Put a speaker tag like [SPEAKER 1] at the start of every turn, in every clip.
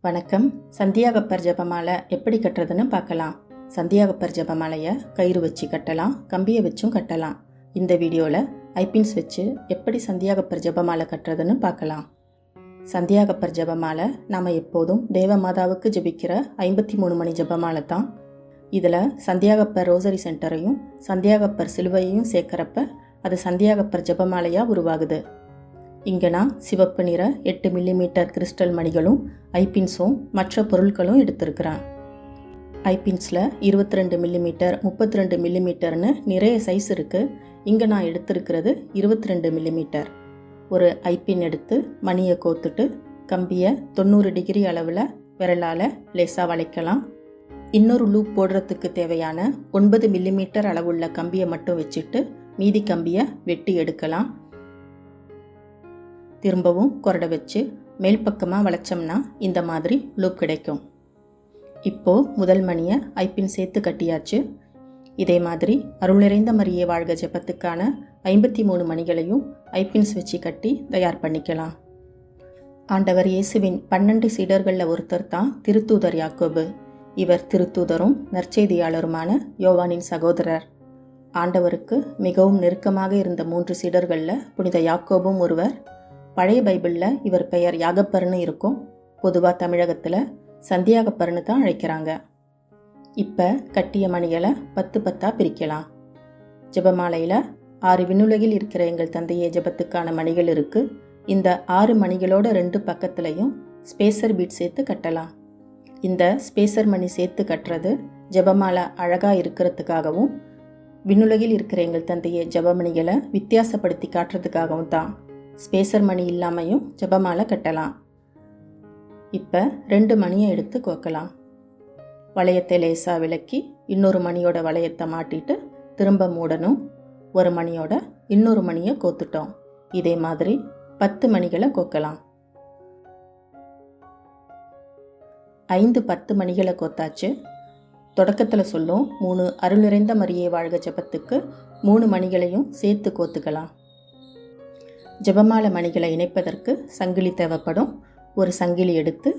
[SPEAKER 1] வணக்கம். சந்தியாகப்பர் ஜபமாலை எப்படி கட்டுறதுன்னு பார்க்கலாம். சந்தியாகப்பர் ஜபமாலையை கயிறு வச்சு கட்டலாம், கம்பியை வச்சும் கட்டலாம். இந்த வீடியோவில் ஐபின்ஸ் வச்சு எப்படி சந்தியாகப்பர் ஜபமாலை கட்டுறதுன்னு பார்க்கலாம். சந்தியாகப்பர் ஜபமாலை நாம் எப்போதும் தேவமாதாவுக்கு ஜபிக்கிற 53 மணி ஜபமாலை தான். இதில் சந்தியாகப்பர் ரோசரி சென்டரையும் சந்தியாகப்பர் சிலுவையையும் சேர்க்குறப்ப அது சந்தியாகப்பர் ஜபமாலையாக உருவாகுது. இங்கே நான் சிவப்பு நிற 8 மில்லிமீட்டர் கிறிஸ்டல் மணிகளும் ஐபின்ஸும் மற்ற பொருட்களும் எடுத்திருக்கிறேன். ஐபின்ஸில் 22 மில்லிமீட்டர் 32 மில்லிமீட்டர்னு நிறைய சைஸ் இருக்குது. இங்கே நான் எடுத்திருக்கிறது 22 மில்லிமீட்டர். ஒரு ஐபின் எடுத்து மணியை கோத்துட்டு கம்பியை 90 டிகிரி அளவில் விரலால் லேசாக வளைக்கலாம். இன்னொரு லூப் போடுறதுக்கு தேவையான 9 மில்லிமீட்டர் அளவுள்ள கம்பியை மட்டும் வச்சுட்டு மீதி கம்பியை வெட்டி எடுக்கலாம். திரும்பவும் கொரடை வச்சு மேல் பக்கமாக வளைச்சோம்னா இந்த மாதிரி லூப் கிடைக்கும். இப்போது முதல் மணியை ஐபின் சேர்த்து கட்டியாச்சு. இதே மாதிரி அருள் நிறைந்த மரியே வாழ்க ஜெபத்துக்கான 53 மணிகளையும் ஐபின்ஸ் வச்சு கட்டி தயார் பண்ணிக்கலாம். ஆண்டவர் இயேசுவின் 12 சீடர்களில் ஒருத்தர் தான் திருத்தூதர் யாக்கோபு. இவர் திருத்தூதரும் நற்செய்தியாளருமான யோவானின் சகோதரர். ஆண்டவருக்கு மிகவும் நெருக்கமாக இருந்த 3 சீடர்களில் புனித யாக்கோபும் ஒருவர். பழைய பைபிளில் இவர் பெயர் யாகப்பர்னு இருக்கும். பொதுவாக தமிழகத்தில் சந்தியாகப்பர்னு தான் அழைக்கிறாங்க. இப்போ கட்டிய மணிகளை 10 10 பிரிக்கலாம். ஜெபமாலையில் 6 விண்ணுலகில் இருக்கிற எங்கள் தந்தையே ஜெபத்துக்கான மணிகள் இருக்குது. இந்த 6 மணிகளோட 2 பக்கத்துலையும் ஸ்பேசர் பீட் சேர்த்து கட்டலாம். இந்த ஸ்பேசர் மணி சேர்த்து கட்டுறது ஜெபமாலை அழகாக இருக்கிறதுக்காகவும் விண்ணுலகில் இருக்கிற எங்கள் தந்தையே ஜெபமணிகளை வித்தியாசப்படுத்தி காட்டுறதுக்காகவும் தான். ஸ்பேசர் மணி இல்லாமையும் ஜபமாலை கட்டலாம். இப்போ 2 மணியை எடுத்து கோக்கலாம். வளையத்தை லேசாக விலக்கி இன்னொரு மணியோட வளையத்தை மாட்டிட்டு திரும்ப மூடணும். ஒரு மணியோட இன்னொரு மணியை கோத்துட்டோம். இதே மாதிரி 10 மணிகளை கோக்கலாம். 5 10 மணிகளை கோத்தாச்சு. தொடக்கத்தில் சொல்லும் 3 அருள் நிறைந்த மரியே வாழ்க ஜபத்துக்கு 3 மணிகளையும் சேர்த்து கோத்துக்கலாம். ஜெபமாலை மணிகளை இணைப்பதற்கு சங்கிலி தேவைப்படும். ஒரு சங்கிலி எடுத்து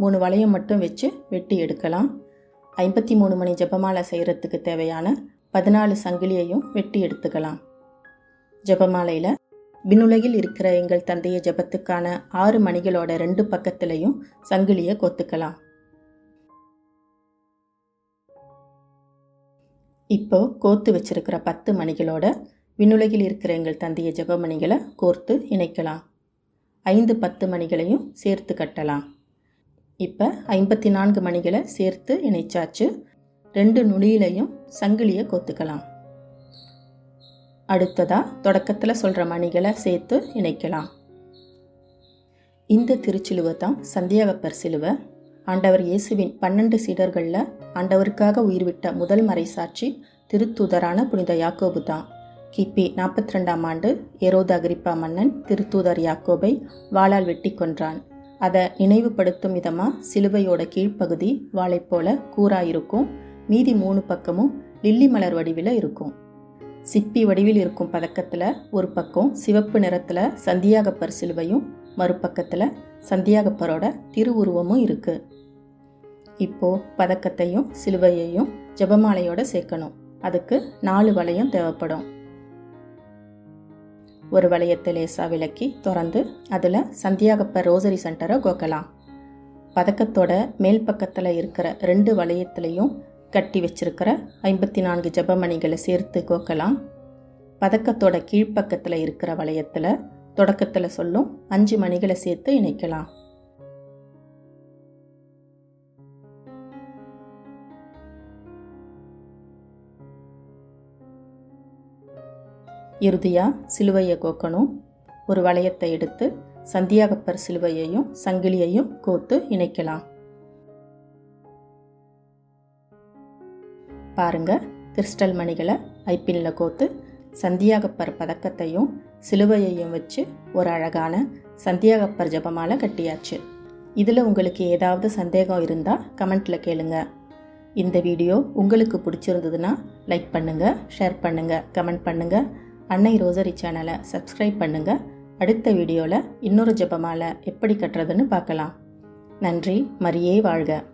[SPEAKER 1] 3 வளையம் மட்டும் வச்சு வெட்டி எடுக்கலாம். 53 மணி ஜெபமாலை செய்கிறதுக்கு தேவையான 14 சங்கிலியையும் வெட்டி எடுத்துக்கலாம். ஜெபமாலையில் விண்ணுலகில் இருக்கிற எங்கள் தந்தைய ஜெபத்துக்கான 6 மணிகளோட 2 பக்கத்துலையும் சங்கிலியை கோத்துக்கலாம். இப்போ கோத்து வச்சிருக்கிற 10 மணிகளோட விண்ணுலகில் இருக்கிற எங்கள் தந்தைய ஜெபமணிகளை கோர்த்து இணைக்கலாம். 5 10 மணிகளையும் சேர்த்து கட்டலாம். இப்போ 54 மணிகளை சேர்த்து இணைச்சாச்சு. 2 நுனியிலையும் சங்கிலியை கோத்துக்கலாம். அடுத்ததாக தொடக்கத்தில் சொல்கிற மணிகளை சேர்த்து இணைக்கலாம். இந்த திருச்சிலுவை தான் சந்தியாகப்பர் சிலுவை. ஆண்டவர் இயேசுவின் 12 சீடர்களில் ஆண்டவருக்காக உயிர்விட்ட முதல் மறைசாட்சி திருத்தூதரான புனித யாக்கோபு தான். கிபி 42ஆம் ஆண்டு ஏரோது அகிரிப்பா மன்னன் திருத்தூதர் யாக்கோபை வாளால் வெட்டி கொன்றான். அதை நினைவுபடுத்தும் விதமாக சிலுவையோட கீழ்ப்பகுதி வாளை போல கூராயிருக்கும். மீதி 3 பக்கமும் லில்லி மலர் வடிவில் இருக்கும். சிப்பி வடிவில் இருக்கும் பதக்கத்தில் ஒரு பக்கம் சிவப்பு நிறத்தில் சந்தியாகப்பர் சிலுவையும் மறுபக்கத்தில் சந்தியாகப்பரோட திருவுருவமும் இருக்குது. இப்போது பதக்கத்தையும் சிலுவையையும் ஜெபமாலையோட சேர்க்கணும். அதுக்கு 4 வளையம் தேவைப்படும். ஒரு வளையத்தை லேசாக விலக்கி திறந்து அதில் சந்தியாகப்பர் ரோசரி சென்டரை கோக்கலாம். பதக்கத்தோட மேல் பக்கத்தில் இருக்கிற 2 வளையத்துலையும் கட்டி வச்சிருக்கிற 54 ஜபமணிகளை சேர்த்து கோக்கலாம். பதக்கத்தோட கீழ்ப்பக்கத்தில் இருக்கிற வளையத்தில் தொடக்கத்தில் சொல்லும் 5 மணிகளை சேர்த்து இணைக்கலாம். இறுதியாக சிலுவையை கோக்கணும். ஒரு வளையத்தை எடுத்து சந்தியாகப்பர் சிலுவையையும் சங்கிலியையும் கோத்து இணைக்கலாம். பாருங்க, கிறிஸ்டல் மணிகளை ஐப்பினில் கோத்து சந்தியாகப்பர் பதக்கத்தையும் சிலுவையையும் வச்சு ஒரு அழகான சந்தியாகப்பர் ஜபமாலை கட்டியாச்சு. இதில் உங்களுக்கு ஏதாவது சந்தேகம் இருந்தால் கமெண்ட்டில் கேளுங்க. இந்த வீடியோ உங்களுக்கு பிடிச்சிருந்ததுன்னா லைக் பண்ணுங்கள், ஷேர் பண்ணுங்கள், கமெண்ட் பண்ணுங்கள். அன்னை ரோசரி சேனலை சப்ஸ்கிரைப் பண்ணுங்கள். அடுத்த வீடியோவில் இன்னொரு ஜெபமாலை எப்படி கட்டுறதுன்னு பார்க்கலாம். நன்றி. மரியே வாழ்க.